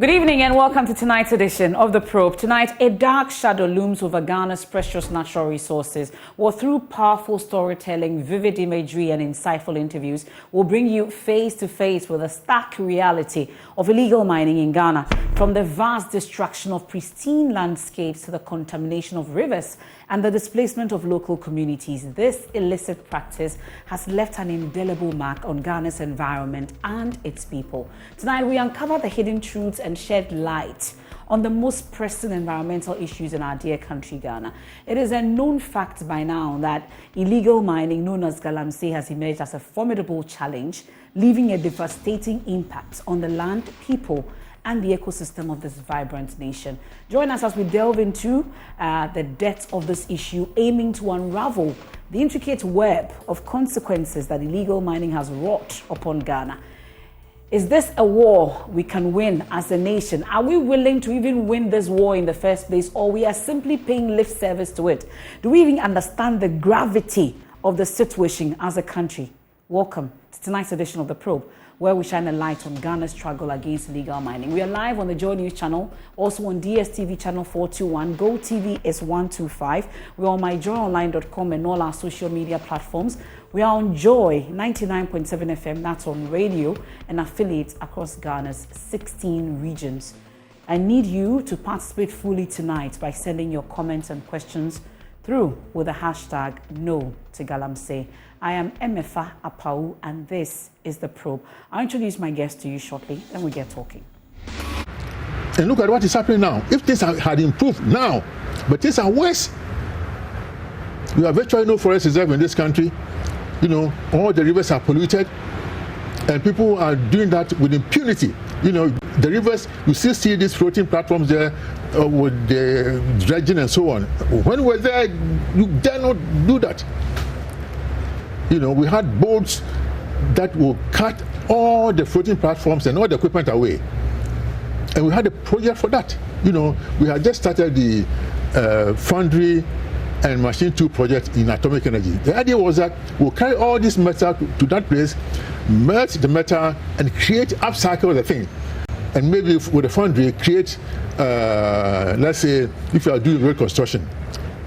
Good evening and welcome to tonight's edition of The Probe. Tonight, a dark shadow looms over Ghana's precious natural resources. Well, through powerful storytelling, vivid imagery and insightful interviews, we'll bring you face to face with the stark reality of illegal mining in Ghana. From the vast destruction of pristine landscapes to the contamination of rivers and the displacement of local communities, this illicit practice has left an indelible mark on Ghana's environment and its people. Tonight, we uncover the hidden truths and shed light on the most pressing environmental issues in our dear country, Ghana. It is a known fact by now that illegal mining, known as Galamsey, has emerged as a formidable challenge, leaving a devastating impact on the land, people, and the ecosystem of this vibrant nation. Join us as we delve into the depth of this issue, aiming to unravel the intricate web of consequences that illegal mining has wrought upon Ghana. Is this a war we can win as a nation? Are we willing to even win this war in the first place, or we are simply paying lip service to it? Do we even understand the gravity of the situation as a country? Welcome to tonight's edition of The Probe, where we shine a light on Ghana's struggle against illegal mining. We are live on the Joy News channel, also on DSTV channel 421, Go TV is 125. We're on myjoyonline.com and all our social media platforms. We are on Joy 99.7 FM, that's on radio, and affiliates across Ghana's 16 regions. I need you to participate fully tonight by sending your comments and questions through with the hashtag No to Galamsey. I am Emefa Apawu, and this is The Probe. I'll introduce my guest to you shortly, then we get talking. And look at what is happening now. If things had improved now, but things are worse. We have virtually no forest reserve in this country. You know, all the rivers are polluted, and people are doing that with impunity. You know, the rivers, you still see these floating platforms there with the dredging and so on. When we're there, you dare not do that. You know, we had boats that will cut all the floating platforms and all the equipment away. And we had a project for that. You know, we had just started the foundry and machine tool project in atomic energy. The idea was that we'll carry all this metal to that place, melt the metal, and upcycle the thing. And maybe with the foundry, create, let's say, if you are doing road construction,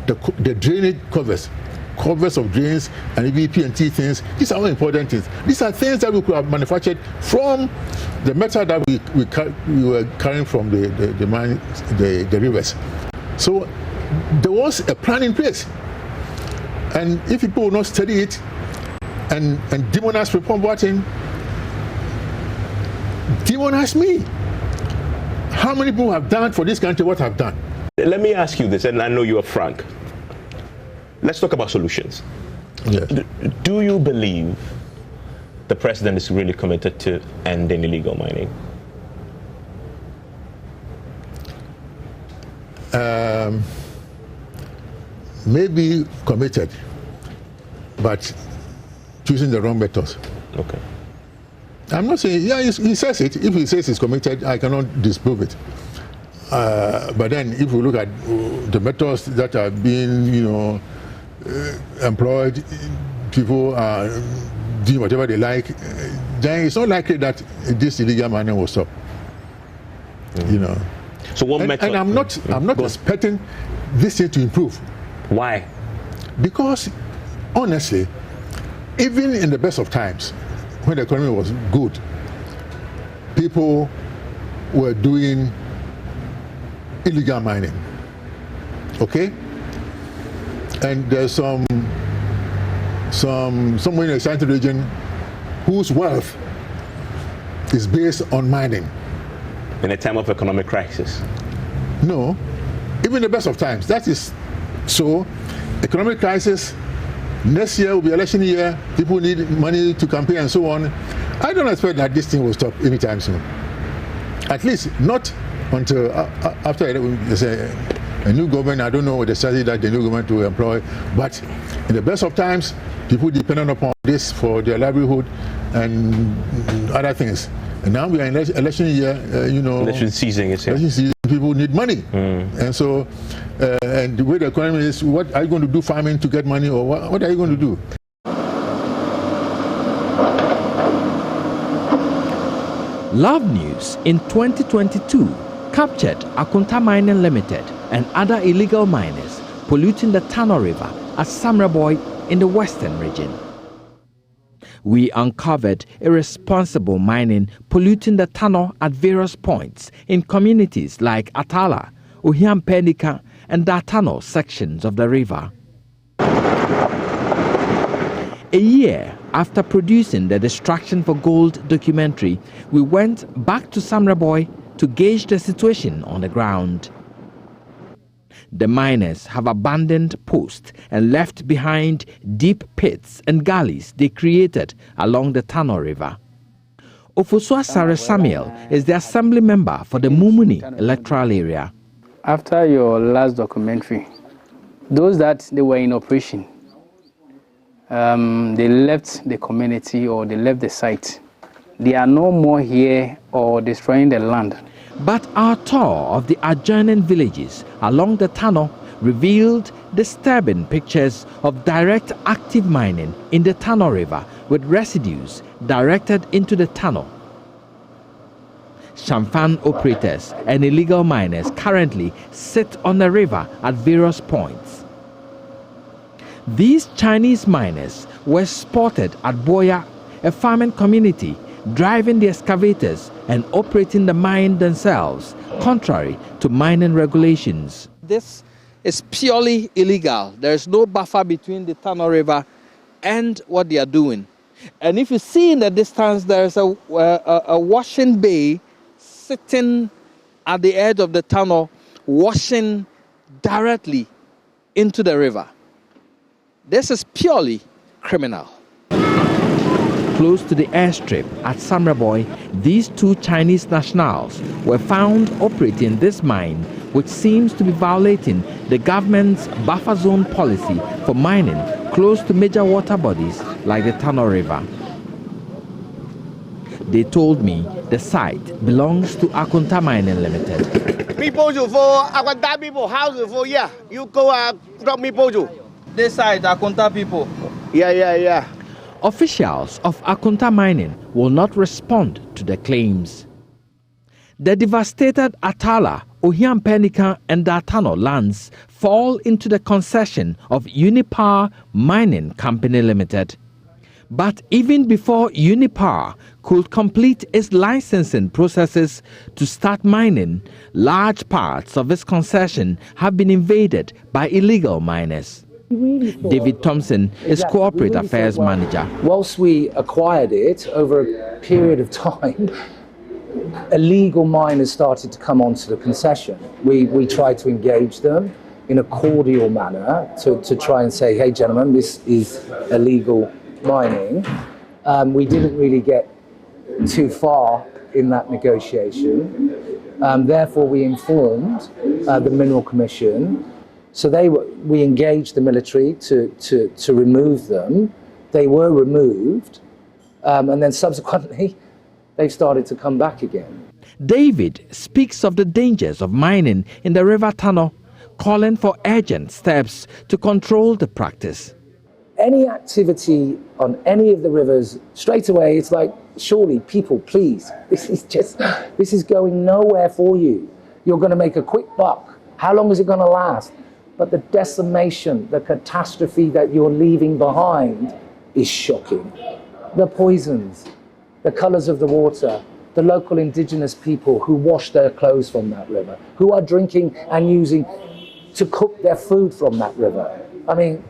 the drainage covers of drains and EVP&T things. These are all important things. These are things that we could have manufactured from the metal that we were carrying from the rivers. So there was a plan in place. And if people will not study it and demonize Report Boateng, demonize me. How many people have done for this country what I've done? Let me ask you this, and I know you are frank. Let's talk about solutions. Yes. Do you believe the president is really committed to ending illegal mining? Maybe committed, but choosing the wrong methods. Okay. I'm not saying, yeah, he says it. If he says he's committed, I cannot disprove it. But then if we look at the methods that are being, employed, people are doing whatever they like, then it's not likely that this illegal mining will stop. So what method? And I'm not expecting this thing to improve. Why? Because honestly, even in the best of times, when the economy was good, people were doing illegal mining. Okay? And there's somewhere in the Central region whose wealth is based on mining. In a time of economic crisis? No. Even the best of times. That is so. Economic crisis. Next year will be election year. People need money to campaign and so on. I don't expect that this thing will stop anytime soon. At least not until after there's a new government. I don't know the strategy that the new government will employ. But in the best of times, people dependent upon this for their livelihood and other things. And now we are in election year, election season, election season, people need money. And so, and the way the economy is, what are you going to do farming to get money, or what are you going to do? Love News in 2022 captured Akunta Mining Limited and other illegal miners polluting the Tano River at Samreboy in the western region. We uncovered irresponsible mining polluting the Tano at various points in communities like Atala, Ohiampenika, and Datano sections of the river. A year after producing the Distraction for Gold documentary, we went back to Samreboy to gauge the situation on the ground. The miners have abandoned posts and left behind deep pits and gullies they created along the Tano River. Ofosua Sare Samuel is the assembly member for the Mumuni electoral area. After your last documentary, those that they were in operation, they left the community or they left the site. They are no more here or destroying the land. But our tour of the adjoining villages along the Tano revealed disturbing pictures of direct active mining in the Tano River with residues directed into the Tano. Shamfan operators and illegal miners currently sit on the river at various points. These Chinese miners were spotted at Boya, a farming community, driving the excavators and operating the mine themselves, contrary to mining regulations. This is purely illegal. There is no buffer between the Tano River and what they are doing. And if you see in the distance, there is a washing bay sitting at the edge of the tunnel, washing directly into the river. This is purely criminal. Close to the airstrip at Samreboy, these two Chinese nationals were found operating this mine, which seems to be violating the government's buffer zone policy for mining close to major water bodies like the Tano River. They told me the site belongs to Akunta Mining Limited. People for Akunta people house for you go drop me pojo. This side, Akunta people. Yeah. Officials of Akunta Mining will not respond to the claims. The devastated Atala, Ohiampenika, and Datano lands fall into the concession of Unipar Mining Company Limited. But even before Unipar could complete its licensing processes to start mining, large parts of its concession have been invaded by illegal miners. David Thompson is Corporate Affairs Manager. Whilst we acquired it over a period of time, illegal miners started to come onto the concession. We tried to engage them in a cordial manner to try and say, hey gentlemen, this is illegal mining. We didn't really get too far in that negotiation. Therefore, we informed the Mineral Commission. So we engaged the military to remove them. They were removed, and then subsequently, they've started to come back again. David speaks of the dangers of mining in the River Tano, calling for urgent steps to control the practice. Any activity on any of the rivers, straight away, it's like, surely, people, please, this is going nowhere for you. You're going to make a quick buck. How long is it going to last? But the decimation, the catastrophe that you're leaving behind is shocking. The poisons, the colors of the water, the local indigenous people who wash their clothes from that river, who are drinking and using to cook their food from that river. I mean,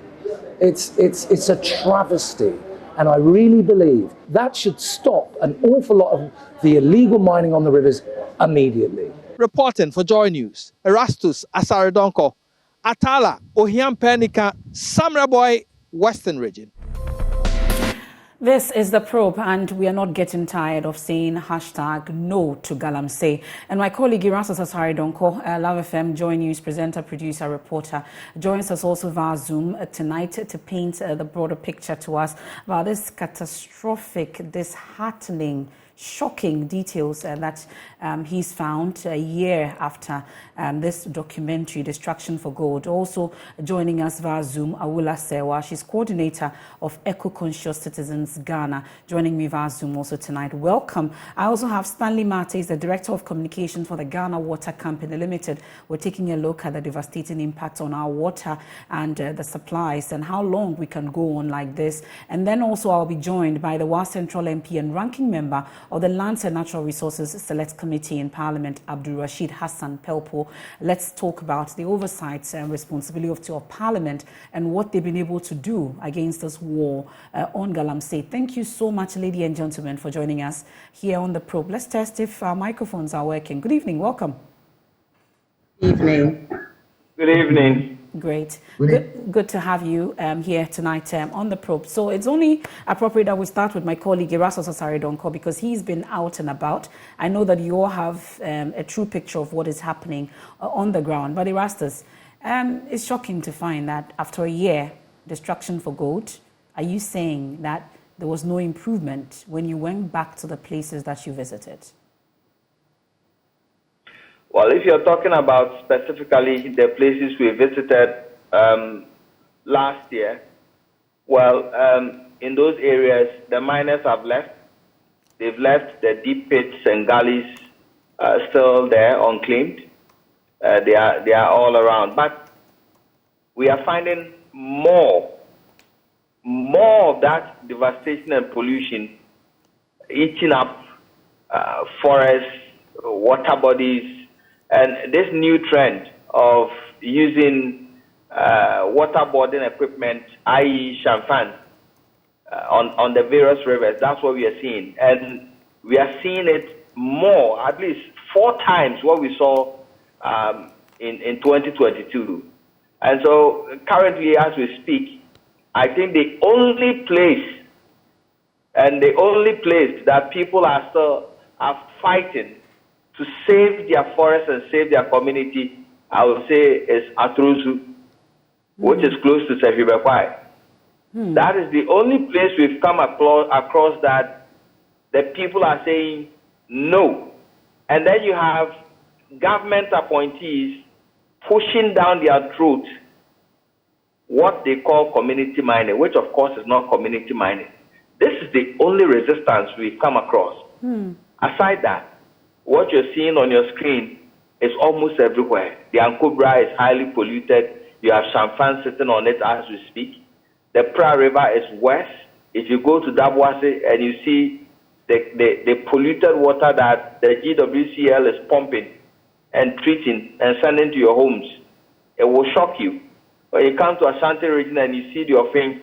it's a travesty. And I really believe that should stop an awful lot of the illegal mining on the rivers immediately. Reporting for Joy News, Erastus Asaredonko, Atala, Ohiampenika, Samreboy, Western Region. This is The Probe, and we are not getting tired of saying hashtag no to Galamsey. And my colleague Erastus Asaredonko, Love FM Joy News presenter, producer, reporter, joins us also via Zoom tonight to paint the broader picture to us about this catastrophic, disheartening shocking details that he's found a year after this documentary, Destruction for Gold. Also joining us via Zoom, Awula Sewa. She's coordinator of Eco-Conscious Citizens Ghana, joining me via Zoom also tonight. Welcome. I also have Stanley Martes, the Director of Communications for the Ghana Water Company Limited. We're taking a look at the devastating impact on our water and the supplies and how long we can go on like this. And then also I'll be joined by the WA Central MP and ranking member of the Lands and Natural Resources Select Committee in Parliament, Abdul Rashid Hassan Pelpo. Let's talk about the oversight and responsibility of Parliament and what they've been able to do against this war on Galamsey. Thank you so much, ladies and gentlemen, for joining us here on The Probe. Let's test if our microphones are working. Good evening. Welcome. Evening. Good evening. Great. Good to have you here tonight on The Probe. So it's only appropriate that we start with my colleague Erastus Osaredonko because he's been out and about. I know that you all have a true picture of what is happening on the ground. But Erastus, it's shocking to find that after a year, Destruction for Gold, are you saying that there was no improvement when you went back to the places that you visited? Well, if you're talking about specifically the places we visited last year, well, in those areas, the miners have left. They've left the deep pits and gullies still there, unclaimed. They are all around. But we are finding more of that devastation and pollution eating up forests, water bodies, and this new trend of using waterboarding equipment, i.e. champagne, on the various rivers, that's what we are seeing. And we are seeing it more, at least 4 times what we saw in 2022. And so currently, as we speak, I think the only place that people are still fighting to save their forest and save their community, I would say, is Atruzu, which is close to Sefibekwai. That is the only place we've come across that the people are saying no. And then you have government appointees pushing down their throat what they call community mining, which of course is not community mining. This is the only resistance we've come across. Aside that, what you're seeing on your screen is almost everywhere. The Ankobra is highly polluted. You have champagne sitting on it as we speak. The Pra River is west. If you go to Dabwase and you see the polluted water that the GWCL is pumping and treating and sending to your homes, it will shock you. When you come to Ashanti region and you see the thing,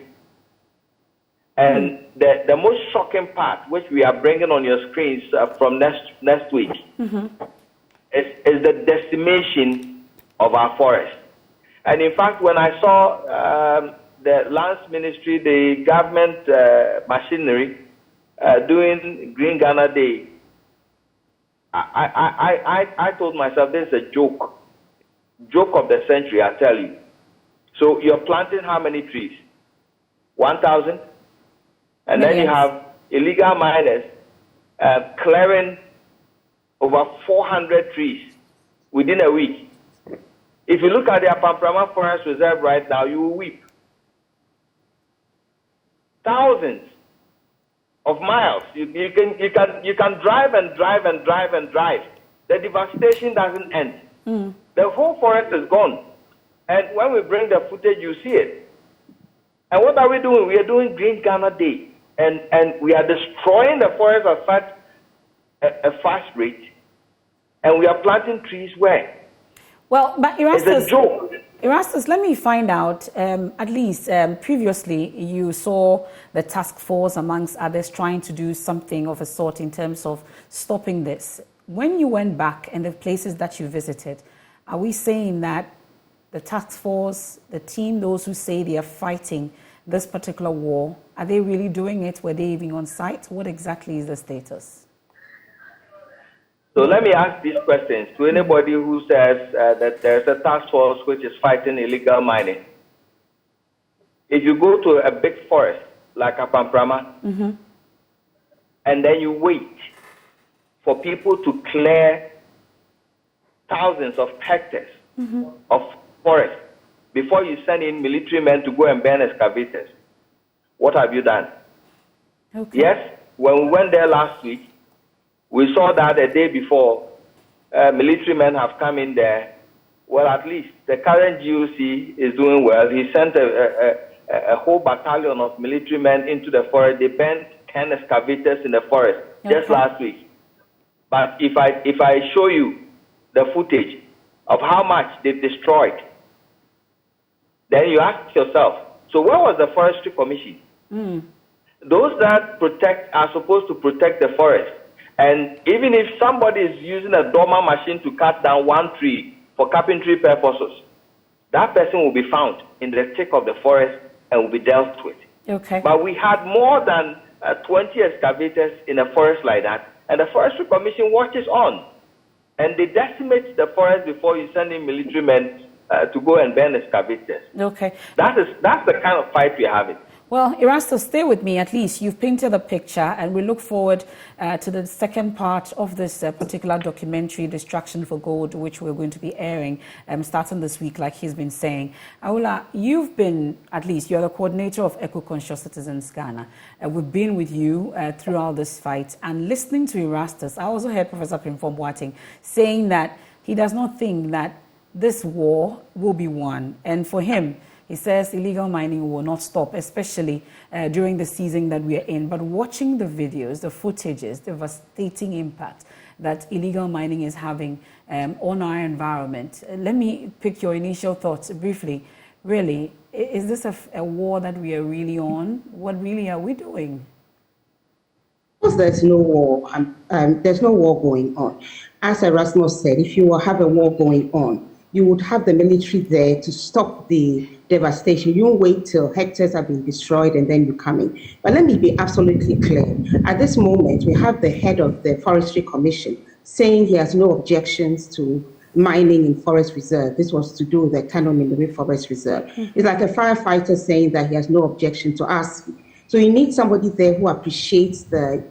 and the most shocking part, which we are bringing on your screens from next week, is the decimation of our forest. And in fact, when I saw the Lands Ministry, the government machinery doing Green Ghana Day, I told myself, this is a joke of the century, I tell you. So you're planting how many trees? 1,000? And then you have illegal miners clearing over 400 trees within a week. If you look at the Apamprama Forest Reserve right now, you will weep. Thousands of miles. You can drive and drive and drive and drive. The devastation doesn't end. The whole forest is gone. And when we bring the footage, you see it. And what are we doing? We are doing Green Ghana Day. And we are destroying the forest at such a fast rate. And we are planting trees where? Well, but Erastus, it's a joke. Erastus, let me find out, at least previously you saw the task force amongst others trying to do something of a sort in terms of stopping this. When you went back and the places that you visited, are we saying that the task force, the team, those who say they are fighting this particular war, are they really doing it? Were they even on site? What exactly is the status? So let me ask these questions to anybody who says that there's a task force which is fighting illegal mining. If you go to a big forest like Apamprama, and then you wait for people to clear thousands of hectares of forest before you send in military men to go and burn excavators. What have you done? Okay. Yes, when we went there last week, we saw that a day before, military men have come in there. Well, at least the current GOC is doing well. He sent a whole battalion of military men into the forest. They burned 10 excavators in the forest just last week. But if I show you the footage of how much they've destroyed, then you ask yourself, so where was the Forestry Commission? Those that protect are supposed to protect the forest. And even if somebody is using a dormer machine to cut down one tree for carpentry purposes, that person will be found in the thick of the forest and will be dealt with. Okay. But we had more than 20 excavators in a forest like that, and the Forestry Commission watches on. And they decimate the forest before you send in military men to go and burn excavators. Okay. That's the kind of fight we're having. Well, Erastus, stay with me. At least you've painted a picture, and we look forward to the second part of this particular documentary, Distraction for Gold, which we're going to be airing starting this week, like he's been saying. Aula, you've been, at least, you're the coordinator of Eco-Conscious Citizens Ghana. We've been with you throughout this fight, and listening to Erastus, I also heard Professor Pimpom Boateng saying that he does not think that this war will be won, and for him, he says illegal mining will not stop, especially during the season that we are in. But watching the videos, the footages, the devastating impact that illegal mining is having on our environment, let me pick your initial thoughts briefly. Really, is this a war that we are really on? What really are we doing? Because there's no war, there's no war going on. As Erasmus said, if you have a war going on, you would have the military there to stop the devastation. You won't wait till hectares have been destroyed and then you come in. But let me be absolutely clear. At this moment, we have the head of the Forestry Commission saying he has no objections to mining in forest reserve. This was to do with the Canon Minere Forest Reserve. It's like a firefighter saying that he has no objection to us. So you need somebody there who appreciates the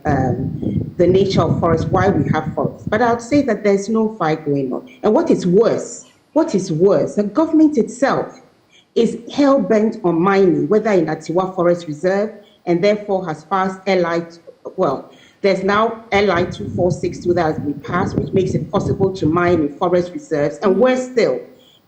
nature of forest, why we have forests. But I would say that there's no fight going on. And what is worse, the government itself is hell-bent on mining, whether in Atiwa Forest Reserve, and therefore has passed there's now LI 2462 that has been passed, which makes it possible to mine in forest reserves, and we're still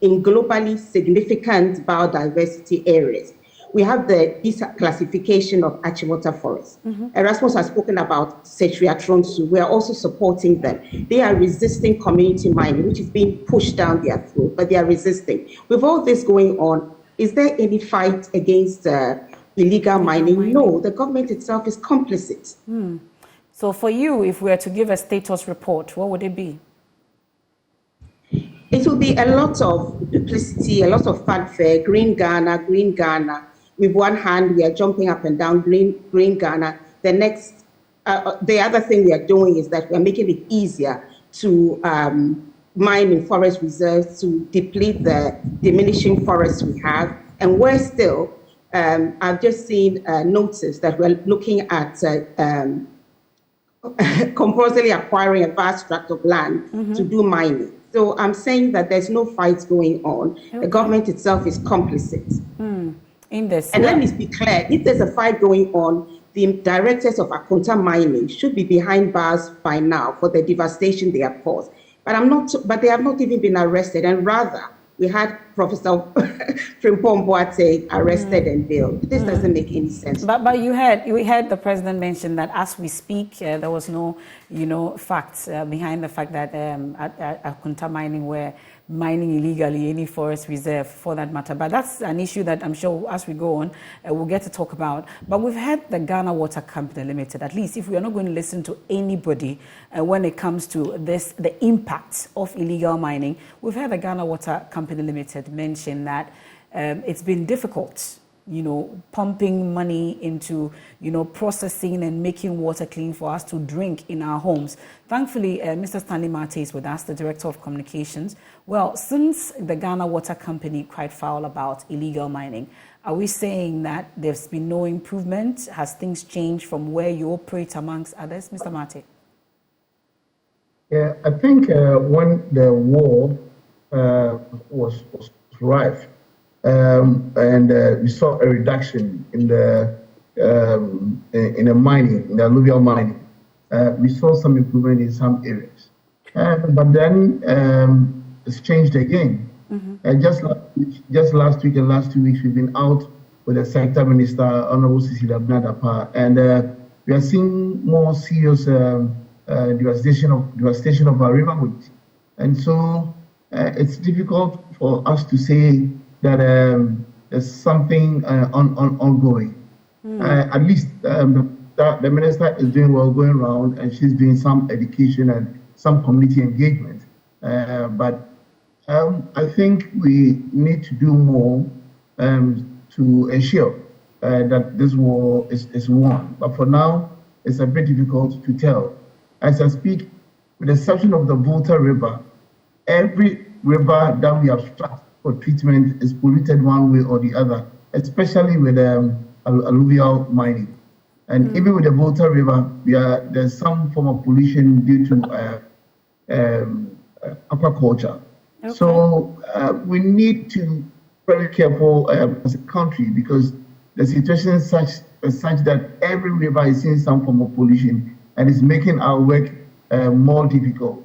in globally significant biodiversity areas. We have the classification of Achimota forests. Erasmus has spoken about Setriatronsu. We are also supporting them. They are resisting community mining, which is being pushed down their throat, but they are resisting. With all this going on, is there any fight against illegal mining? No, the government itself is complicit. So for you, if we were to give a status report, what would it be? It will be a lot of duplicity, a lot of fanfare, green Ghana, green Ghana. With one hand, we are jumping up and down, green Ghana. The other thing we are doing is that we are making it easier to mine in forest reserves, to deplete the diminishing forests we have. And we're still, I've just seen a notice that we're looking at compulsorily acquiring a vast tract of land to do mining. So I'm saying that there's no fights going on. Okay. The government itself is complicit. In this, and let me be clear, if there's a fight going on, the directors of Akonta Mining should be behind bars by now for the devastation they have caused. But they have not even been arrested, and rather, we had Professor Frimpong Boateng arrested and bailed. This doesn't make any sense. But we heard the president mention that as we speak, there was no, facts behind the fact that Akonta Mining were mining illegally any forest reserve for that matter. But that's an issue that I'm sure as we go on, we'll get to talk about. But we've had the Ghana Water Company Limited, at least if we are not going to listen to anybody when it comes to the impact of illegal mining, we've had the Ghana Water Company Limited mention that it's been difficult, pumping money into, processing and making water clean for us to drink in our homes. Thankfully, Mr. Stanley Mate is with us, the Director of Communications. Well, since the Ghana Water Company cried foul about illegal mining, are we saying that there's been no improvement? Has things changed from where you operate amongst others? Mr. Mate? Yeah, I think when the war was rife, and we saw a reduction in the mining, in the alluvial mining, we saw some improvement in some areas. But then it's changed again. Just last week and last 2 weeks, we've been out with the Sector Minister, Honorable Sisi Labnadapa, and we are seeing more serious devastation of our river bodies. And so it's difficult for us to say that there's something ongoing. At least the minister is doing well going around, and she's doing some education and some community engagement. But I think we need to do more to ensure that this war is won. But for now, it's a bit difficult to tell. As I speak, with the exception of the Volta River, every river that we obstruct for treatment is polluted one way or the other, especially with alluvial mining. And even with the Volta River, there's some form of pollution due to aquaculture. Okay. So we need to be very careful as a country, because the situation is such that every river is seeing some form of pollution, and it's making our work more difficult.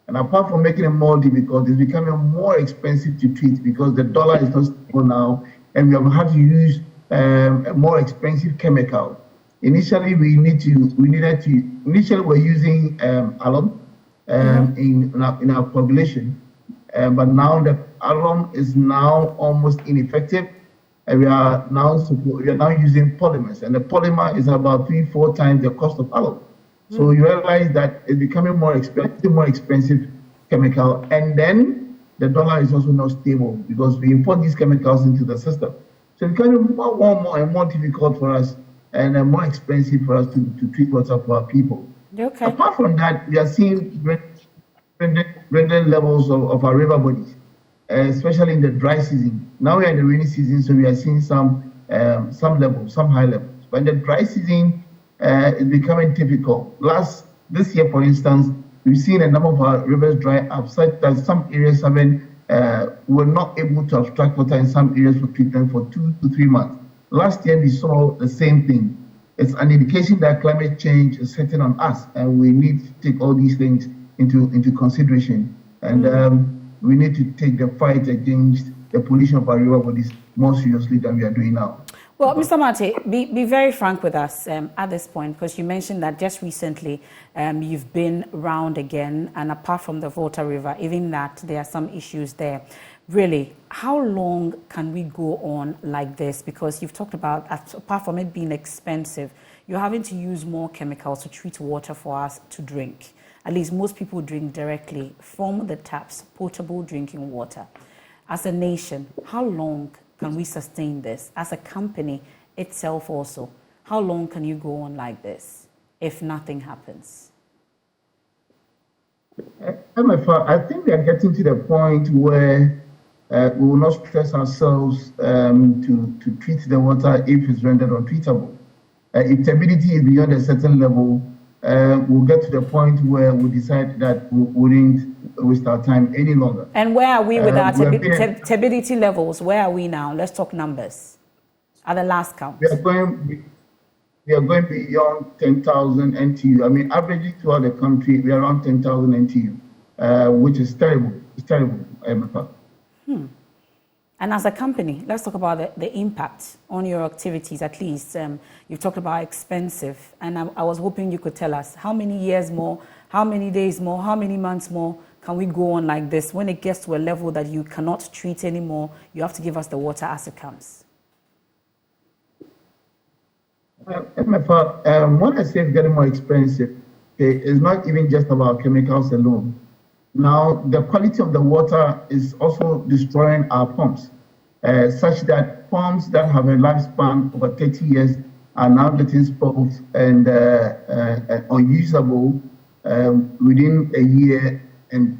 And apart from making it more difficult, it's becoming more expensive to treat because the dollar is not stable now, and we have to use a more expensive chemical. Initially, we were using alum in our population, but now that alum is now almost ineffective, and we are now using polymers, and the polymer is about 3-4 times the cost of alum. So you realize that it's becoming more expensive chemical, and then the dollar is also not stable because we import these chemicals into the system. So it's becoming more and more difficult for us, and more expensive for us to treat water for our people. Okay. Apart from that, we are seeing rendering levels of our river bodies, especially in the dry season. Now we are in the rainy season, so we are seeing some levels, some high levels. But in the dry season, it's becoming difficult. This year, for instance, we've seen a number of our rivers dry up, such that some areas were not able to abstract water in some areas for treatment for 2 to 3 months. Last year, we saw the same thing. It's an indication that climate change is setting on us, and we need to take all these things into consideration. And we need to take the fight against the pollution of our river bodies more seriously than we are doing now. Well, Mr. Mate, be very frank with us at this point, because you mentioned that just recently you've been round again, and apart from the Volta River, even that there are some issues there. Really, how long can we go on like this? Because you've talked about, apart from it being expensive, you're having to use more chemicals to treat water for us to drink. At least most people drink directly from the taps, potable drinking water. As a nation, how long can we sustain this? As a company itself also, how long can you go on like this if nothing happens? Emefa, I think we are getting to the point where we will not stress ourselves to treat the water if it's rendered untreatable. If turbidity is beyond a certain level, we'll get to the point where we decide that we wouldn't waste our time any longer. And where are we with our turbidity levels? Where are we now? Let's talk numbers. At the last count. We are going beyond 10,000 NTU. I mean, averagely throughout the country, we are around 10,000 NTU, which is terrible. It's terrible, Emefa. And as a company, let's talk about the impact on your activities, at least. You've talked about expensive, and I was hoping you could tell us how many years more, how many days more, how many months more can we go on like this? When it gets to a level that you cannot treat anymore, you have to give us the water as it comes. When I say it's getting more expensive, it's not even just about chemicals alone. Now, the quality of the water is also destroying our pumps, such that pumps that have a lifespan over 30 years are now getting spoiled and unusable within a year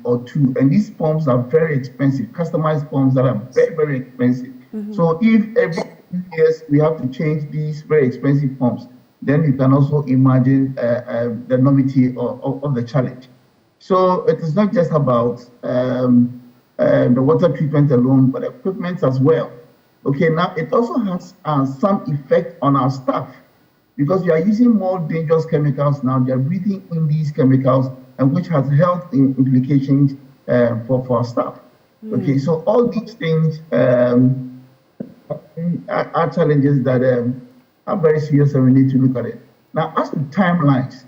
or two. And these pumps are very expensive, customized pumps that are very, very expensive. So if every 2 years we have to change these very expensive pumps, then you can also imagine the enormity of the challenge. So it is not just about the water treatment alone, but equipment as well. Okay, now it also has some effect on our staff because we are using more dangerous chemicals now. They are breathing in these chemicals, and which has health implications for our staff. Okay, so all these things are challenges that are very serious, and we need to look at it. Now, as to timelines,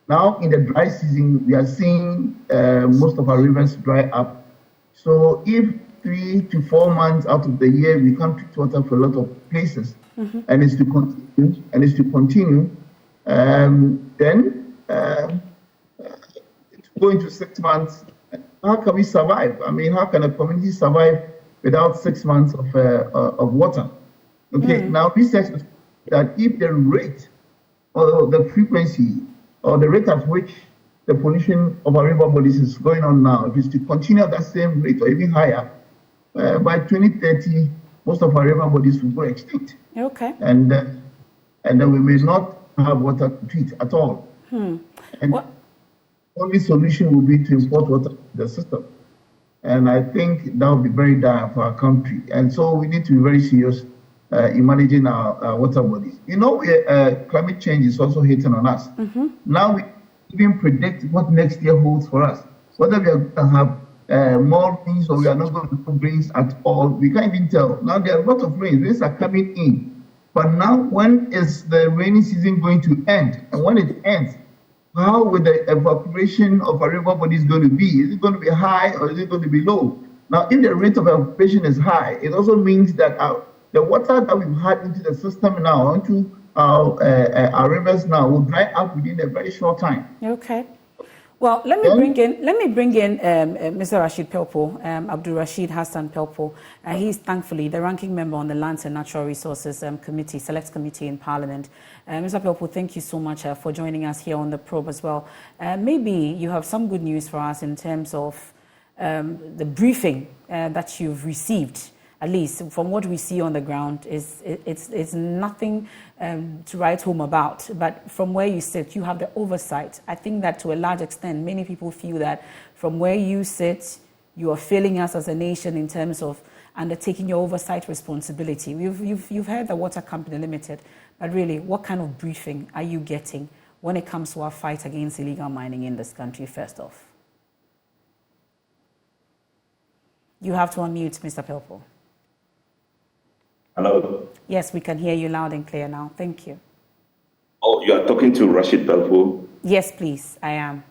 now in the dry season, we are seeing most of our rivers dry up. So if 3 to 4 months out of the year we can't treat water for a lot of places, and it's to continue, then it's going to 6 months. How can we survive? I mean, how can a community survive without 6 months of water? Okay, now research is that if the rate or the frequency or the rate at which the pollution of our river bodies is going on now, if it's to continue at that same rate or even higher, by 2030, most of our river bodies will go extinct. Okay. And then we may not have water to treat at all. And the only solution would be to import water to the system. And I think that would be very dire for our country. And so we need to be very serious in managing our water bodies. You know, climate change is also hitting on us. Now we even predict what next year holds for us. Whether we are going to have more rains or we are not going to have rains at all, we can't even tell. Now there are a lot of rains. Rains are coming in. But now, when is the rainy season going to end? And when it ends, how will the evaporation of our river bodies going to be? Is it going to be high or is it going to be low? Now, if the rate of evaporation is high, it also means that the water that we've had into the system now, into our rivers now, will dry up within a very short time. Okay. Well, let me bring in Mr. Rashid Pelpo, Abdul Rashid Hassan Pelpo. He's thankfully the ranking member on the Lands and Natural Resources Committee, Select Committee in Parliament. Mr. Pelpo, thank you so much for joining us here on the probe as well. Maybe you have some good news for us in terms of the briefing that you've received. At least from what we see on the ground, it's nothing to write home about. But from where you sit, you have the oversight. I think that to a large extent, many people feel that from where you sit, you are failing us as a nation in terms of undertaking your oversight responsibility. You've heard the Water Company Limited, but really, what kind of briefing are you getting when it comes to our fight against illegal mining in this country, first off? You have to unmute, Mr. Pelpo. Hello? Yes, we can hear you loud and clear now. Thank you. Oh, you are talking to Rashid Pelpo? Yes, please, I am.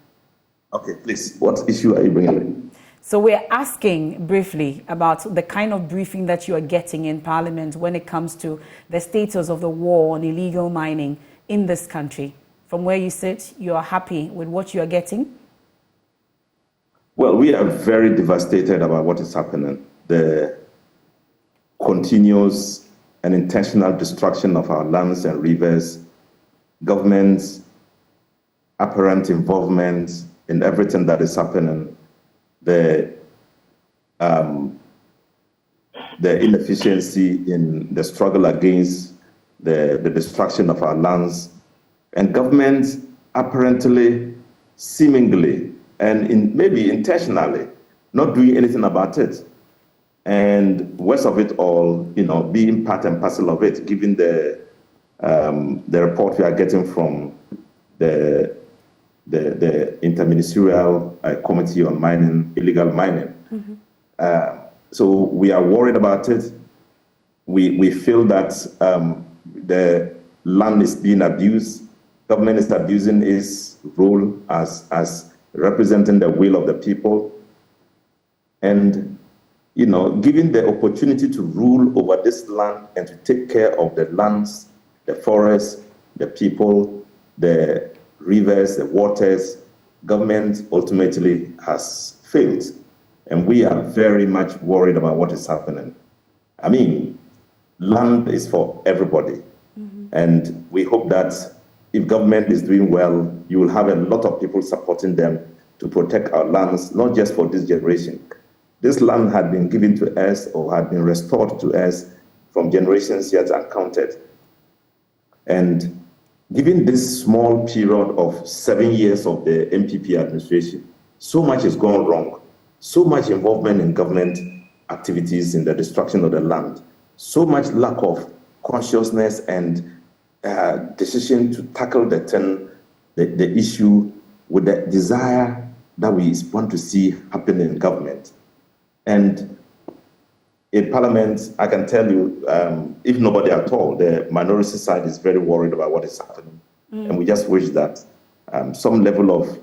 Okay, please, what issue are you bringing in? So we're asking briefly about the kind of briefing that you are getting in Parliament when it comes to the status of the war on illegal mining in this country. From where you sit, you are happy with what you are getting? Well, we are very devastated about what is happening. The continuous and intentional destruction of our lands and rivers, government's apparent involvement in everything that is happening, the inefficiency in the struggle against the destruction of our lands, and government apparently, seemingly, and maybe intentionally not doing anything about it. And worst of it all, being part and parcel of it, given the report we are getting from the Interministerial Committee on Mining, Illegal Mining. So we are worried about it. We feel that the land is being abused. Government is abusing its role as representing the will of the people. And given the opportunity to rule over this land and to take care of the lands, the forests, the people, the rivers, the waters, government ultimately has failed. And we are very much worried about what is happening. I mean, land is for everybody. And we hope that if government is doing well, you will have a lot of people supporting them to protect our lands, not just for this generation. This land had been given to us or had been restored to us from generations yet uncounted. And given this small period of 7 years of the MPP administration, So much has gone wrong. So much involvement in government activities in the destruction of the land. So much lack of consciousness and decision to tackle the issue with the desire that we want to see happen in government. And in Parliament, I can tell you, if nobody at all, the minority side is very worried about what is happening. And we just wish that some level of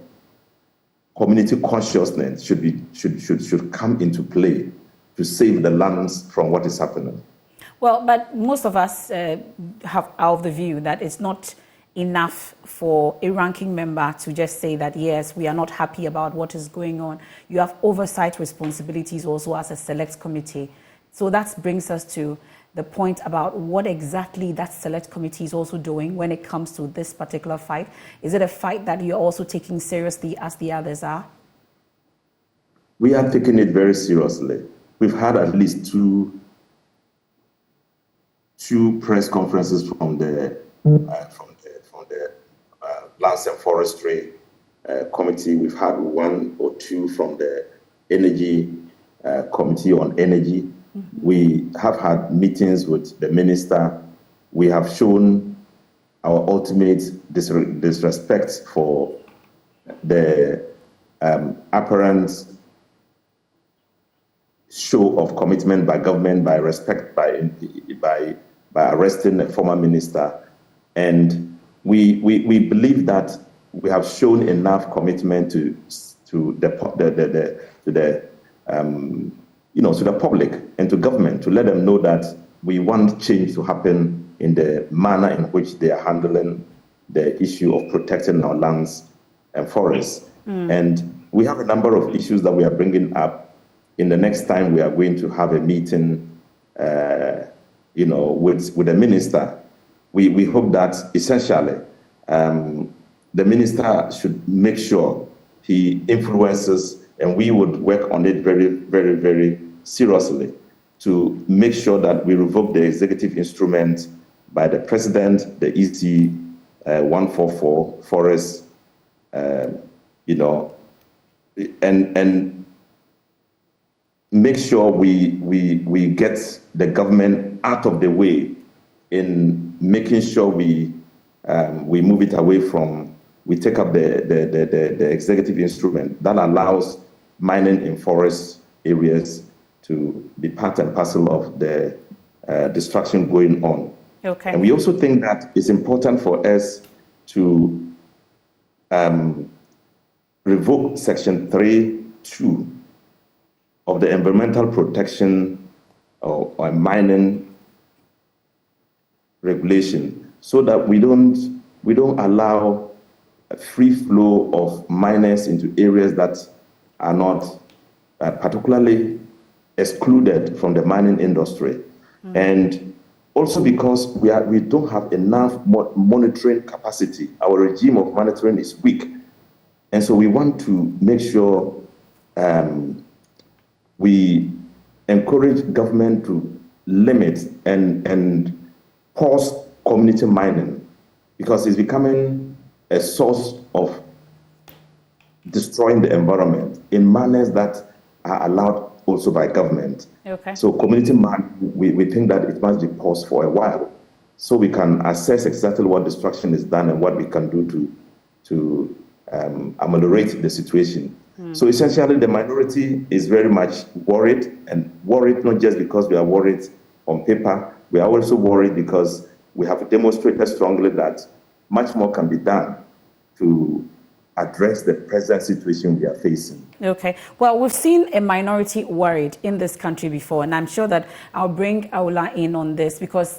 community consciousness should come into play to save the lands from what is happening. Well, but most of us have of the view that it's not enough for a ranking member to just say that, yes, we are not happy about what is going on. You have oversight responsibilities also as a select committee. So that brings us to the point about what exactly that select committee is also doing when it comes to this particular fight. Is it a fight that you're also taking seriously as the others are? We are taking it very seriously. We've had at least two press conferences from the Lands and Forestry Committee. We've had one or two from the Energy Committee on Energy. We have had meetings with the minister. We have shown our ultimate disrespect for the apparent show of commitment by government, by arresting a former minister. And we believe that we have shown enough commitment to the public and to government to let them know that we want change to happen in the manner in which they are handling the issue of protecting our lands and forests. And we have a number of issues that we are bringing up. In the next time we are going to have a meeting, with the minister. We hope that essentially the minister should make sure he influences, and we would work on it very, very, very seriously to make sure that we revoke the executive instrument by the president, the EC 144 Forest, and make sure we get the government out of the way in making sure we move it away from, we take up the executive instrument that allows mining in forest areas to be part and parcel of the destruction going on. Okay. And we also think that it's important for us to revoke Section 3(2) of the Environmental Protection or Mining Regulation, so that we don't allow a free flow of miners into areas that are not particularly excluded from the mining industry. And also because we don't have enough monitoring capacity. Our regime of monitoring is weak. And so we want to make sure we encourage government to limit and pause community mining, because it's becoming a source of destroying the environment in manners that are allowed also by government. Okay. So community mining, we think that it must be paused for a while so we can assess exactly what destruction is done and what we can do to ameliorate the situation. So essentially, the minority is very much worried, and worried not just because we are worried on paper, we are also worried because we have demonstrated strongly that much more can be done to address the present situation we are facing. Okay. Well, we've seen a minority worried in this country before, and I'm sure that I'll bring Aula in on this, because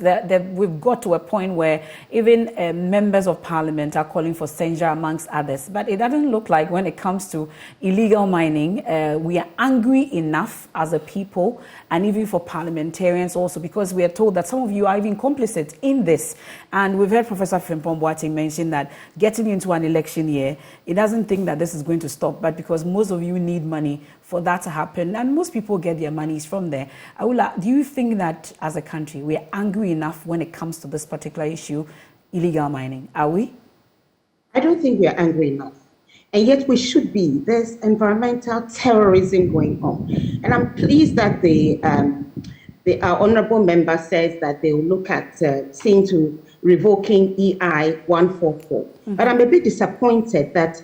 we've got to a point where even members of parliament are calling for censure amongst others. But it doesn't look like when it comes to illegal mining, we are angry enough as a people, and even for parliamentarians also, because we are told that some of you are even complicit in this. And we've heard Professor Frimpong Boateng mention that getting into an election year, it doesn't think that this is going to stop, but because most of you need money for that to happen, and most people get their monies from there. Aula, do you think that as a country we are angry enough when it comes to this particular issue, illegal mining? Are we? I don't think we are angry enough. And yet we should be. There's environmental terrorism going on. And I'm pleased that our honourable member says that they will look at seeing to revoking EI 144. But I'm a bit disappointed that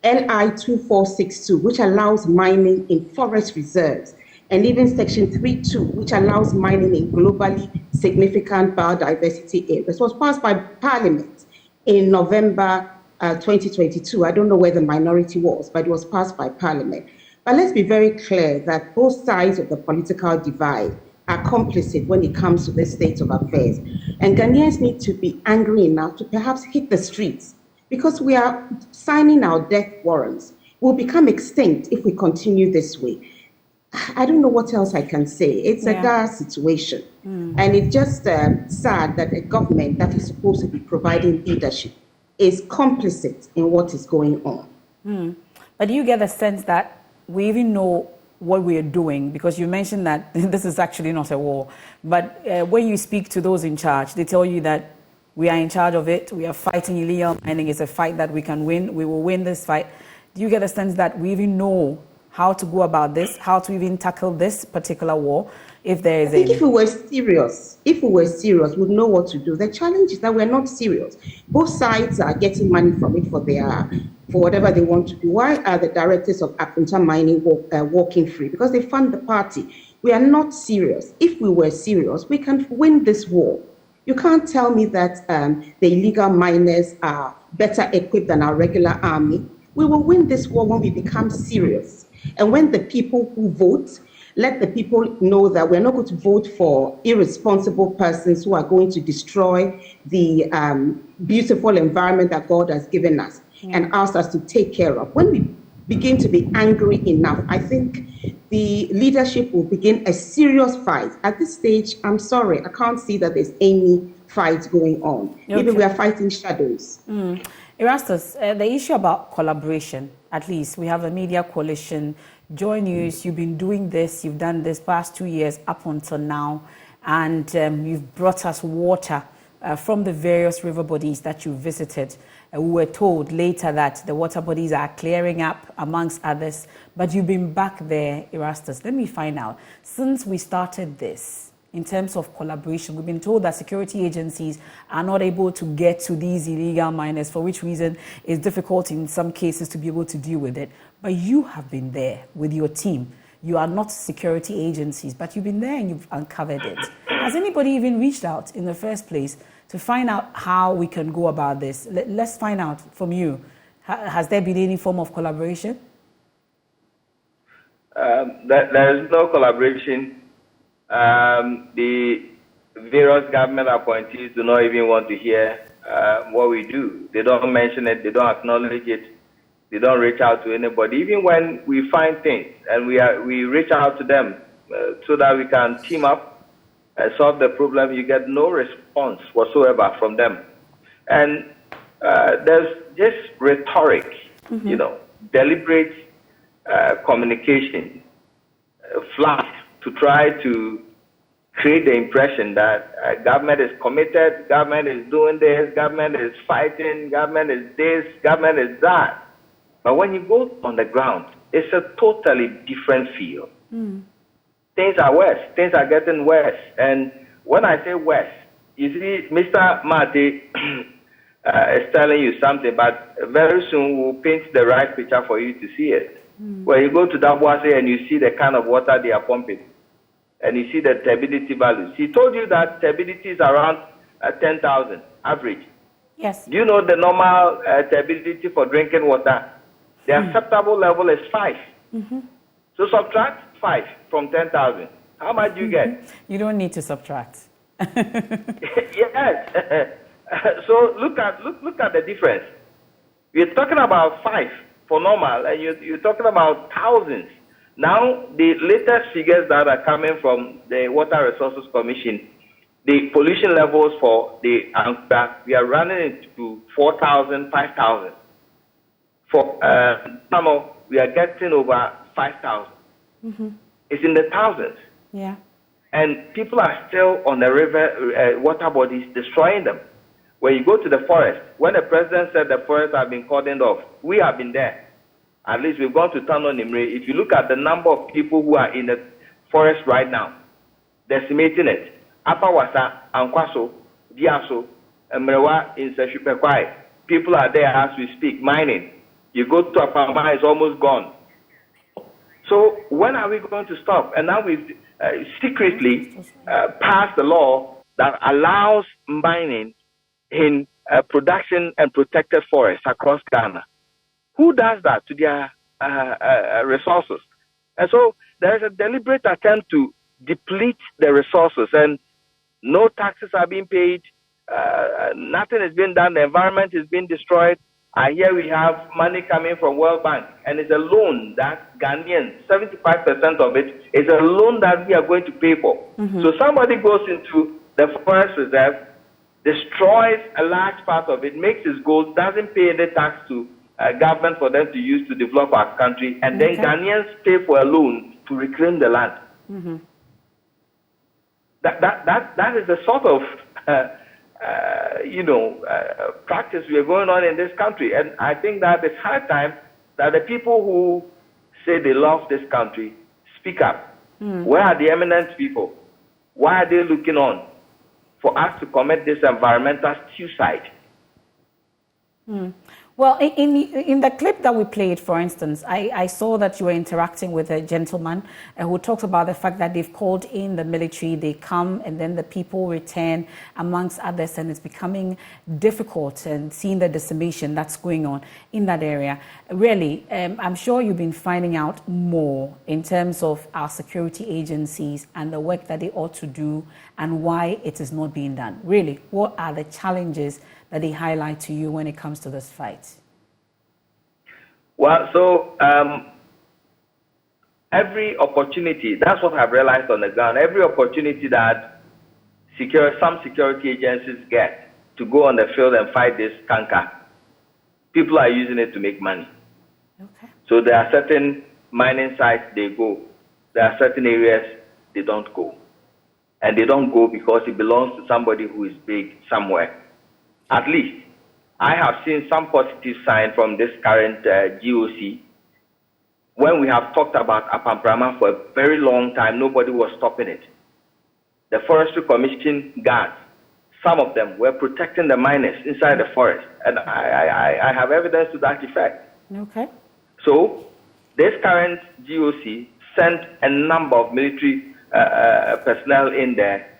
LI 2462, which allows mining in forest reserves, and even Section 32, which allows mining in globally significant biodiversity areas, was passed by Parliament in November 2022. I don't know where the minority was, but it was passed by Parliament. But let's be very clear that both sides of the political divide are complicit when it comes to this state of affairs. And Ghanaians need to be angry enough to perhaps hit the streets, because we are signing our death warrants. We'll become extinct if we continue this way. I don't know what else I can say. It's a dire situation. And it's just sad that a government that is supposed to be providing leadership is complicit in what is going on. But do you get the sense that we even know what we are doing? Because you mentioned that this is actually not a war. But when you speak to those in charge, they tell you that we are in charge of it. We are fighting illegal mining. It's a fight that we can win. We will win this fight. Do you get a sense that we even know how to go about this, how to even tackle this particular war, if there is I think if we were serious, we'd know what to do. The challenge is that we're not serious. Both sides are getting money from it for whatever they want to do. Why are the directors of Akunta Mining walking free? Because they fund the party. We are not serious. If we were serious, we can win this war. You can't tell me that the illegal miners are better equipped than our regular army. We will win this war when we become serious. And when the people who vote, let the people know that we're not going to vote for irresponsible persons who are going to destroy the beautiful environment that God has given us and asked us to take care of. When we begin to be angry enough, I think the leadership will begin a serious fight. At this stage, I'm sorry, I can't see that there's any fight going on. Okay. Maybe we are fighting shadows. Erastus, the issue about collaboration, at least we have a media coalition, Joy News, you've been doing this, you've done this past 2 years up until now, and you've brought us water from the various river bodies that you visited. We were told later that the water bodies are clearing up, amongst others, but you've been back there, Erastus. Let me find out, since we started this, in terms of collaboration, we've been told that security agencies are not able to get to these illegal miners, for which reason it's difficult in some cases to be able to deal with it. But you have been there with your team. You are not security agencies, but you've been there and you've uncovered it. Has anybody even reached out in the first place to find out how we can go about this? Let's find out from you. Has there been any form of collaboration? There is no collaboration. The various government appointees do not even want to hear what we do. They don't mention it. They don't acknowledge it. They don't reach out to anybody. Even when we find things and we reach out to them so that we can team up and solve the problem, you get no response whatsoever from them. And there's just rhetoric, deliberate communication, flat, to try to create the impression that government is committed, government is doing this, government is fighting, government is this, government is that. But when you go on the ground, it's a totally different feel. Things are worse. Things are getting worse. And when I say worse, you see, Mr. Mate is telling you something, but very soon we'll paint the right picture for you to see it. When you go to Dabuase and you see the kind of water they are pumping, and you see the turbidity values. He told you that turbidity is around 10,000 average. Yes. Do you know the normal turbidity for drinking water? The acceptable level is 5. So subtract 5 from 10,000. How much do you get? You don't need to subtract. Yes. So look at the difference. We're talking about 5 for normal, and you're talking about thousands. Now, the latest figures that are coming from the Water Resources Commission, the pollution levels for the Anka, we are running into 4,000, 5,000. For Tamo, we are getting over 5,000. It's in the thousands. Yeah. And people are still on the river water bodies destroying them. When you go to the forest, when the president said the forests have been cordoned off, we have been there. At least we've gone to Tano Nimre. If you look at the number of people who are in the forest right now, decimating it. Apawasa, Ankwaso, Diaso, Mrewa in Seshupekwai. People are there as we speak, mining. You go to Apama, it's almost gone. So when are we going to stop? And now we've secretly passed the law that allows mining in production and protected forests across Ghana. Who does that to their resources? And so there is a deliberate attempt to deplete the resources, and no taxes are being paid, nothing is being done, the environment is being destroyed. And here we have money coming from World Bank, and it's a loan that Ghanaians, 75% of it is a loan that we are going to pay for. So somebody goes into the forest reserve, destroys a large part of it, makes his gold, doesn't pay any tax to government for them to use to develop our country, and then Ghanaians pay for a loan to reclaim the land. That is the sort of practice we are going on in this country, and I think that it's high time that the people who say they love this country speak up. Where are the eminent people? Why are they looking on for us to commit this environmental suicide? Well, in the clip that we played, for instance, I saw that you were interacting with a gentleman who talked about the fact that they've called in the military, they come and then the people return, amongst others, and it's becoming difficult and seeing the decimation that's going on in that area. Really, I'm sure you've been finding out more in terms of our security agencies and the work that they ought to do and why it is not being done. Really, what are the challenges that they highlight to you when it comes to this fight? Well, so every opportunity, that's what I've realized on the ground, every opportunity that some security agencies get to go on the field and fight this canker, people are using it to make money. So there are certain mining sites they go, there are certain areas they don't go. And they don't go because it belongs to somebody who is big somewhere. At least, I have seen some positive sign from this current GOC. When we have talked about Apamprama for a very long time, nobody was stopping it. The Forestry Commission guards, some of them were protecting the miners inside the forest. And I have evidence to that effect. So, this current GOC sent a number of military personnel in there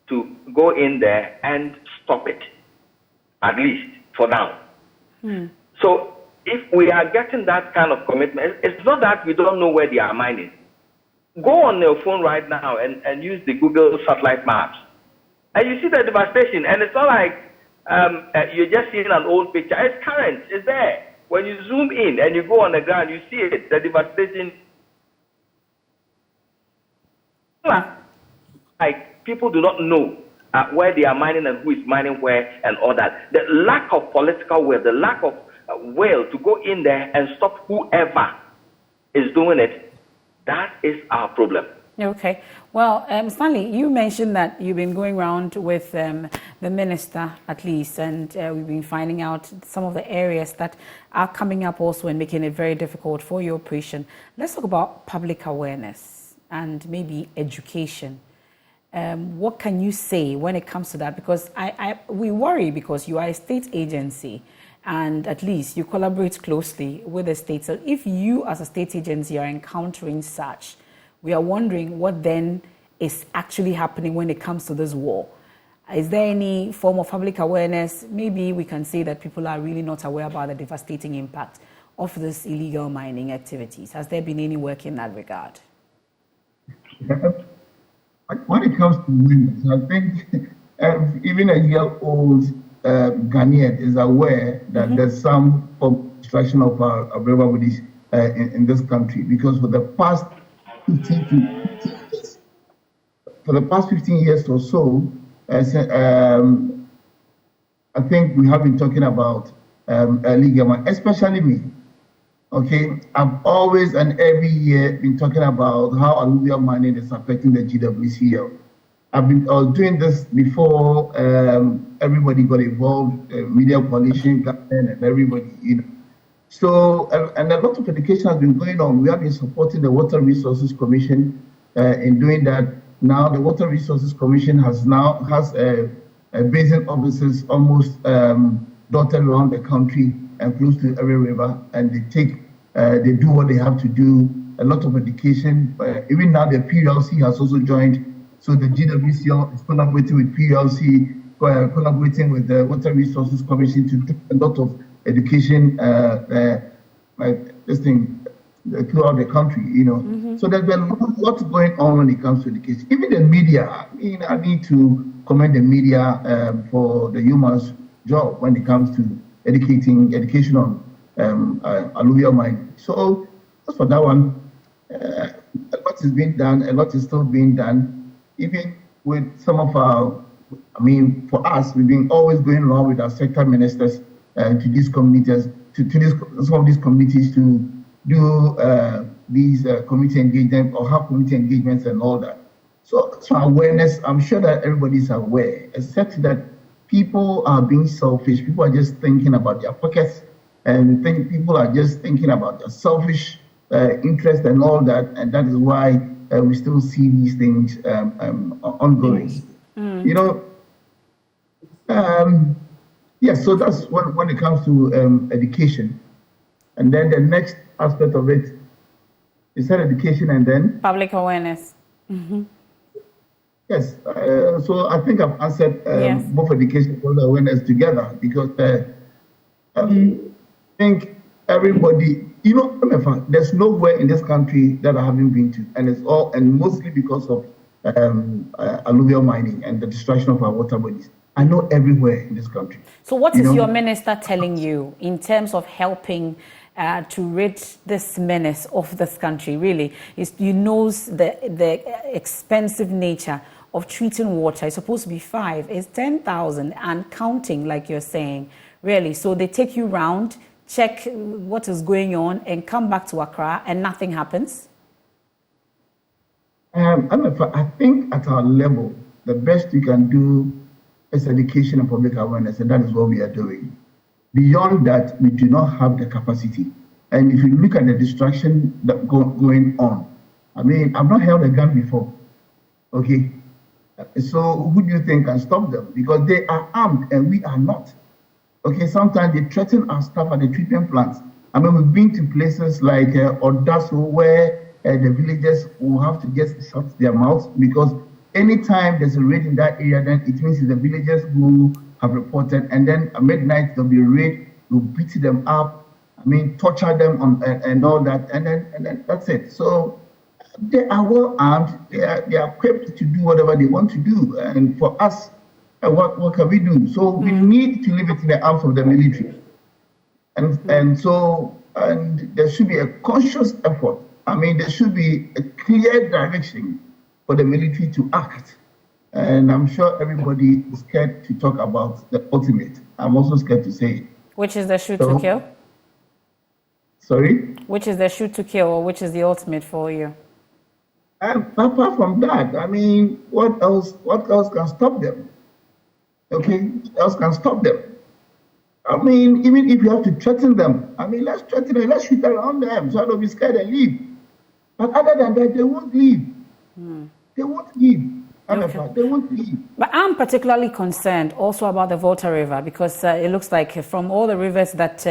to go in there and stop it. At least for now. So if we are getting that kind of commitment, it's not that we don't know where they are mining. Go on your phone right now and use the Google satellite maps. And you see the devastation. And it's not like you're just seeing an old picture. It's current. It's there. When you zoom in and you go on the ground, you see it. The devastation. Like people do not know where they are mining and who is mining where and all that. The lack of political will, the lack of will to go in there and stop whoever is doing it, that is our problem. Okay. Well, Stanley, you mentioned that you've been going around with the minister, at least, and we've been finding out some of the areas that are coming up also and making it very difficult for your operation. Let's talk about public awareness and maybe education. What can you say when it comes to that? Because we worry because you are a state agency and at least you collaborate closely with the state. So if you as a state agency are encountering such, we are wondering what then is actually happening when it comes to this war. Is there any form of public awareness? Maybe we can say that people are really not aware about the devastating impact of this illegal mining activities. Has there been any work in that regard? When it comes to miners, I think even a year-old Ghanaian is aware that there's some destruction of our river bodies in this country, because for the past 15 years or so, I think we have been talking about illegal mining, especially me. Okay, I've always and every year been talking about how alluvial mining is affecting the GWCL. I've been doing this before everybody got involved, media coalition, government, and everybody, So, and a lot of education has been going on. We have been supporting the Water Resources Commission in doing that. Now, the Water Resources Commission has a basin offices almost dotted around the country and close to every river, and they do what they have to do. A lot of education. Even now, the PLC has also joined. So the GWCL is collaborating with PLC, collaborating with the Water Resources Commission to do a lot of education, throughout the country, So there's been a lot going on when it comes to education. Even the media, I need to commend the media for the humorous job when it comes to education on alluvial mining. So as for that one, a lot is being done, a lot is still being done, even with some of our, for us, we've been always going along with our sector ministers to these communities, some of these communities to do these community engagement or have community engagements and all that. So awareness, I'm sure that everybody's aware, except that people are being selfish. People are just thinking about their pockets, and people are just thinking about their selfish interest and all that, and that is why we still see these things ongoing. Yes, so that's when it comes to education. And then the next aspect of it is that education and then? Public awareness. Mm-hmm. Yes, so I think I've answered both education and public awareness together, because I think everybody, Emefa, there's nowhere in this country that I haven't been to, and mostly because of alluvial mining and the destruction of our water bodies. I know everywhere in this country. So what is your minister telling you in terms of helping to rid this menace of this country? Really, you know the expensive nature of treating water. It's supposed to be 5, it's 10,000 and counting, like you're saying, really. So they take you round, check what is going on, and come back to Accra, and nothing happens? I think at our level, the best we can do is education and public awareness, and that is what we are doing. Beyond that, we do not have the capacity. And if you look at the distraction that going on, I've not held a gun before, okay? So who do you think can stop them? Because they are armed and we are not. Okay, sometimes they threaten our staff at the treatment plants. We've been to places like Odaso, where the villagers will have to just shut their mouths, because anytime there's a raid in that area, then it means it's the villagers who have reported, and then at midnight there'll be a raid, we'll beat them up, torture them and all that, and then that's it. So they are well armed, they are equipped to do whatever they want to do. And for us, what can we do? So we need to leave it in the arms of the military. And there should be a conscious effort. There should be a clear direction for the military to act. And I'm sure everybody is scared to talk about the ultimate. I'm also scared to say it. Which is the shoot to kill? Sorry? Which is the shoot to kill, or which is the ultimate for you? And apart from that, what else can stop them? Okay, what else can stop them? Even if you have to threaten them, let's threaten them, let's shoot around them so they'll be scared and leave. But other than that, they won't leave. They won't leave. Okay. They won't leave. But I'm particularly concerned also about the Volta River, because it looks like from all the rivers that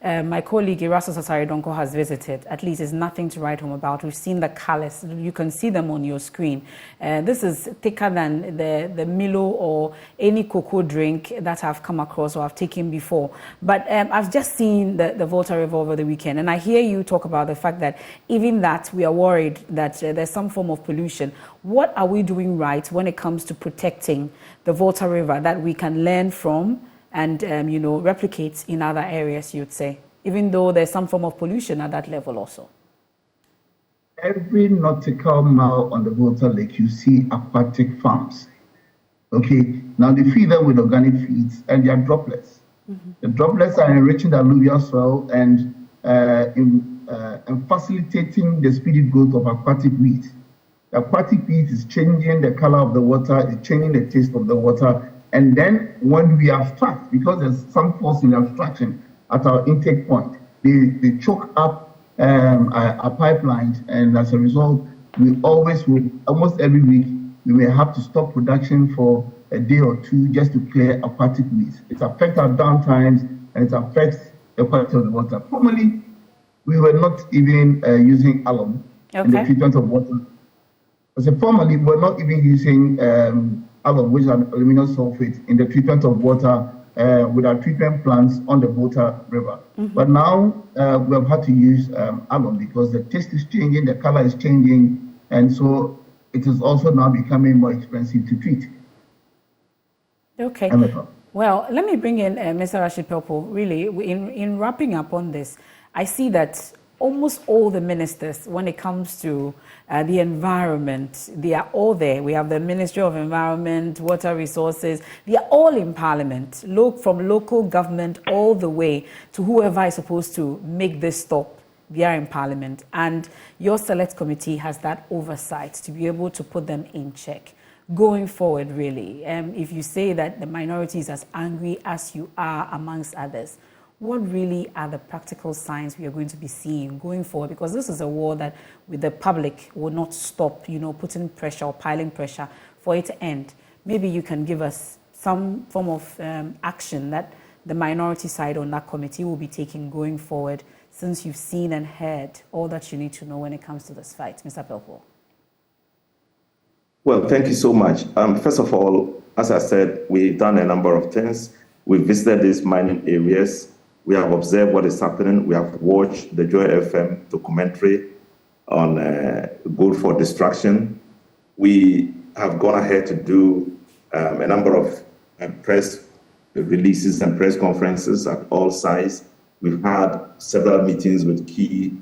my colleague Erasto Sasaridonko has visited, at least is nothing to write home about. We've seen the colors. You can see them on your screen. This is thicker than the Milo or any cocoa drink that I've come across or I've taken before. But I've just seen the Volta River over the weekend, and I hear you talk about the fact that even that we are worried that there's some form of pollution. What are we doing right when it comes to protecting the Volta River that we can learn from and replicate in other areas, you'd say, even though there's some form of pollution at that level also? Every nautical mile on the Volta Lake, you see aquatic farms. Okay, now they feed them with organic feeds, and they are droplets. The droplets are enriching the alluvial soil and facilitating the speedy growth of aquatic weeds. The aquatic weed is changing the color of the water, it's changing the taste of the water. And then when we abstract, because there's some force in abstraction at our intake point, they choke up our pipelines, and as a result, we always will, almost every week, we may have to stop production for a day or two just to clear aquatic weeds. It affects our downtimes, and it affects the quality of the water. Formerly, we were not even using alum in the treatment of water. Formerly, we were not even using alum, which is aluminum sulfate, in the treatment of water with our treatment plants on the Volta River. But now we have had to use alum because the taste is changing, the color is changing, and so it is also now becoming more expensive to treat. Okay. Well, let me bring in Mr. Rashid Pelpo. Really, in wrapping up on this, I see that almost all the ministers, when it comes to the environment, they are all there. We have the Ministry of Environment, Water Resources. They are all in Parliament, from local government all the way to whoever is supposed to make this stop. They are in Parliament. And your select committee has that oversight to be able to put them in check. Going forward, really, if you say that the minority is as angry as you are amongst others, what really are the practical signs we are going to be seeing going forward? Because this is a war that with the public will not stop, putting pressure or piling pressure for it to end. Maybe you can give us some form of action that the minority side on that committee will be taking going forward, since you've seen and heard all that you need to know when it comes to this fight. Mr. Pelpo. Well, thank you so much. First of all, as I said, we've done a number of things. We've visited these mining areas. We have observed what is happening. We have watched the Joy FM documentary on Gold for Destruction. We have gone ahead to do a number of press releases and press conferences at all sides. We've had several meetings with key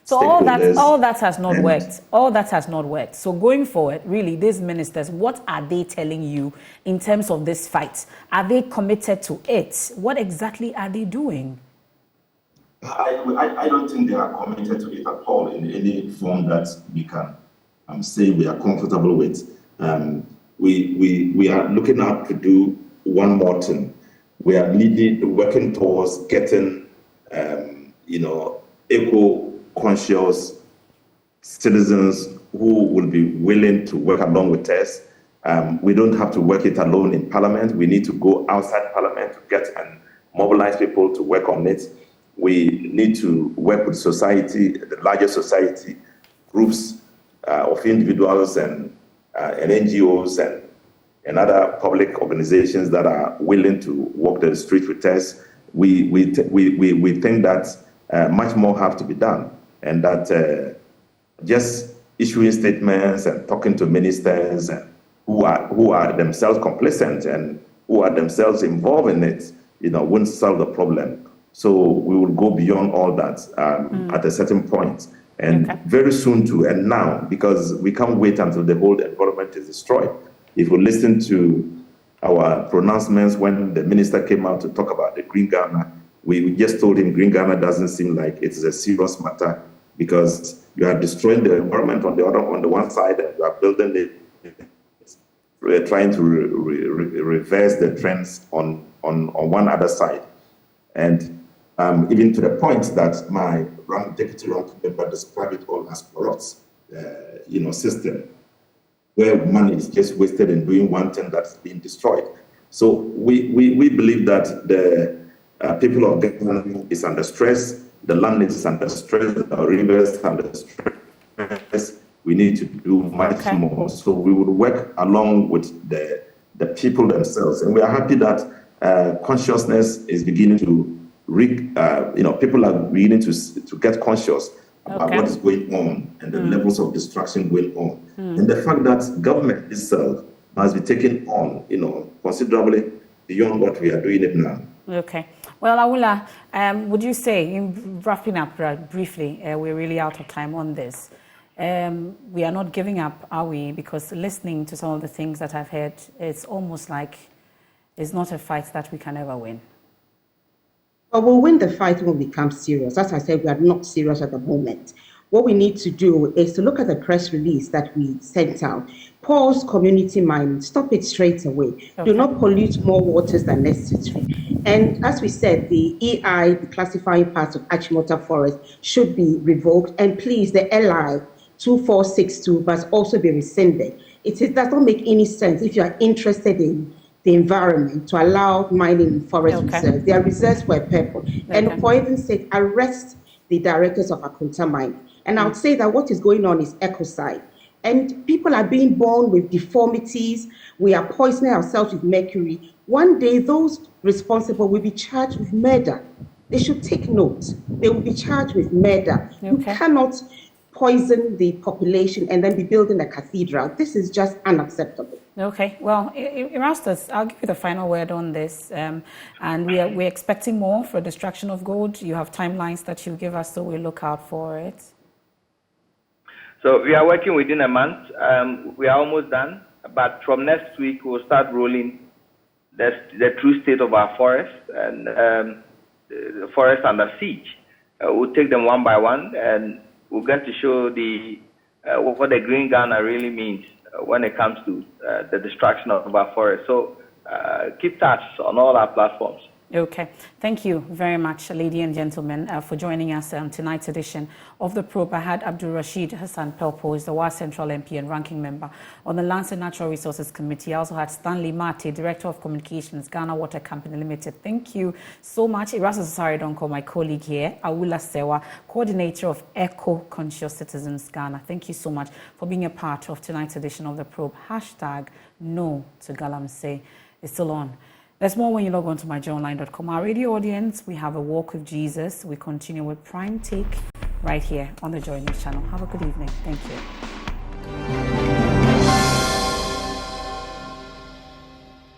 So all that has not worked. All that has not worked. So going forward, really, these ministers, what are they telling you in terms of this fight? Are they committed to it? What exactly are they doing? I don't think they are committed to it at all in any form that we can say we are comfortable with. We are looking out to do one more thing. We are working towards getting, eco-conscious citizens who will be willing to work along with us. We don't have to work it alone in Parliament. We need to go outside Parliament to get and mobilize people to work on it. We need to work with society, the larger society, groups of individuals and NGOs and other public organizations that are willing to walk the street with us. We think that much more have to be done, and that just issuing statements and talking to ministers and who are themselves complacent and who are themselves involved in it, won't solve the problem. So we will go beyond all that at a certain point, and very soon too, and now, because we can't wait until the whole environment is destroyed. If we listen to our pronouncements when the minister came out to talk about the Green Ghana, we just told him Green Ghana doesn't seem like it is a serious matter, because you are destroying the environment on the one side, and you are building it. We're trying to reverse the trends on one other side. And even to the point that my deputy ranking member described it all as corrupt, system, where money is just wasted in doing one thing that's being destroyed. So we believe that the people of Ghana is under stress, the land is under stress, the rivers are under stress. We need to do much more. So we would work along with the people themselves. And we are happy that consciousness is beginning to people are beginning to get conscious about what is going on and the levels of destruction going on. And the fact that government itself must be taken on, considerably beyond what we are doing it now. Okay. Well, Awula, would you say, in wrapping up briefly, we're really out of time on this. We are not giving up, are we? Because listening to some of the things that I've heard, it's almost like it's not a fight that we can ever win. But we'll win the fight when we become serious. As I said, we are not serious at the moment. what we need to do is to look at the press release that we sent out. Pause community mining. Stop it straight away. Okay. Do not pollute more waters than necessary. And as we said, the EI, the classifying parts of Achimota Forest, should be revoked. And please, the LI 2462 must also be rescinded. It does not make any sense if you are interested in the environment to allow mining in forest reserves. They are reserves for a purpose. And for heaven's sake, arrest the directors of Akonta Mine. And I would say that what is going on is ecocide. And people are being born with deformities. We are poisoning ourselves with mercury. One day, those responsible will be charged with murder. They should take note. They will be charged with murder. You cannot poison the population and then be building a cathedral. This is just unacceptable. Okay, well, Erastus, I'll give you the final word on this. And we're expecting more for destruction of gold. You have timelines that you give us, so we'll look out for it. So we are working within a month. We are almost done. But from next week, we'll start rolling the true state of our forest and the forest under siege. We'll take them one by one, and we'll get to show what the Green Ghana really means when it comes to the destruction of our forest. So keep touch on all our platforms. Okay. Thank you very much, ladies and gentlemen, for joining us on tonight's edition of The Probe. I had Abdul Rashid Hassan Pelpo, is the WA Central MP and ranking member on the Lands and Natural Resources Committee. I also had Stanley Mate, Director of Communications, Ghana Water Company Limited. Thank you so much. Erastus Saridonko, my colleague here. Awula Sewa, Coordinator of Eco-Conscious Citizens Ghana. Thank you so much for being a part of tonight's edition of The Probe. Hashtag no to Galamsey is still on. There's more when you log on to myjournline.com. Our radio audience, we have a walk with Jesus. We continue with Prime Take right here on the Joy News channel. Have a good evening. Thank you.